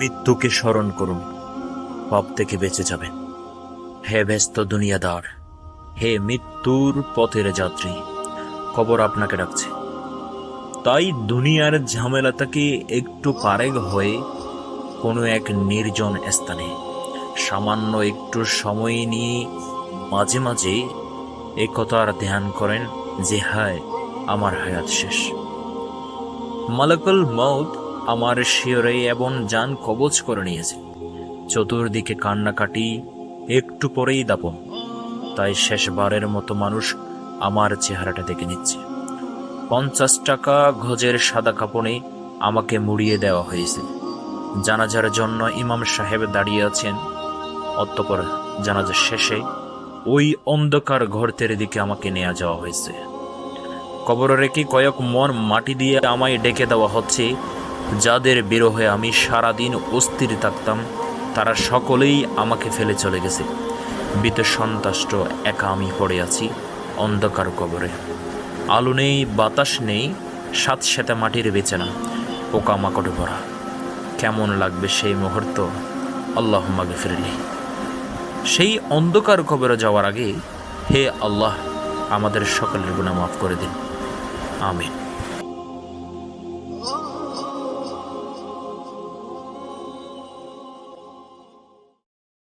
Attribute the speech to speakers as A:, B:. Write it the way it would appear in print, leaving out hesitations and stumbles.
A: মৃত্যুকে স্মরণ করুন, পাপ থেকে বেঁচে যাবেন। হে ব্যস্ত দুনিয়াদার, হে মৃত্যুর পথের যাত্রী, কবর আপনাকে ডাকছে। তাই দুনিয়ার ঝামেলা থেকে একটু পারেগ হয়ে কোনো এক নির্জন স্থানে সামান্য একটু সময় নিয়ে মাঝে মাঝে একথার ধ্যান করেন যে হায় আমার হায়াত শেষ। মালাকুল মউত আমার শিয়রে এবং জান কবজ করে নিয়েছে। চতুর্দিকে কান্নাকাটি, একটু পরেই দাপন। তাই শেষবারের মতো মানুষ আমার চেহারাটা দেখে নিচ্ছে। 50 টাকা গজের সাদা কাপড়ে আমাকে মুড়িয়ে দেওয়া হয়েছে। জানাজার জন্য ইমাম সাহেব দাঁড়িয়ে আছেন। অতঃপর জানাজা শেষে ওই অন্ধকার গর্তের দিকে আমাকে নিয়ে যাওয়া হয়েছে। কবরে রেখে কয়েক মন মাটি দিয়ে আমায় ডেকে দেওয়া হচ্ছে। যাদের বিরহে আমি সারাদিন অস্থির থাকতাম, তারা সকলেই আমাকে ফেলে চলে গেছে। ভীত সন্তুষ্ট একা আমি পড়ে আছি অন্ধকার কবরে। আলো নেই, বাতাস নেই, স্যাঁতস্যাঁতে মাটির বিছানা, পোকামাকড়ে ভরা। কেমন লাগবে সেই মুহূর্ত? আল্লাহুম্মা গফিরলি। সেই অন্ধকার কবরে যাওয়ার আগে হে আল্লাহ, আমাদের সকলের গুনাহ মাফ করে দিন। আমিন।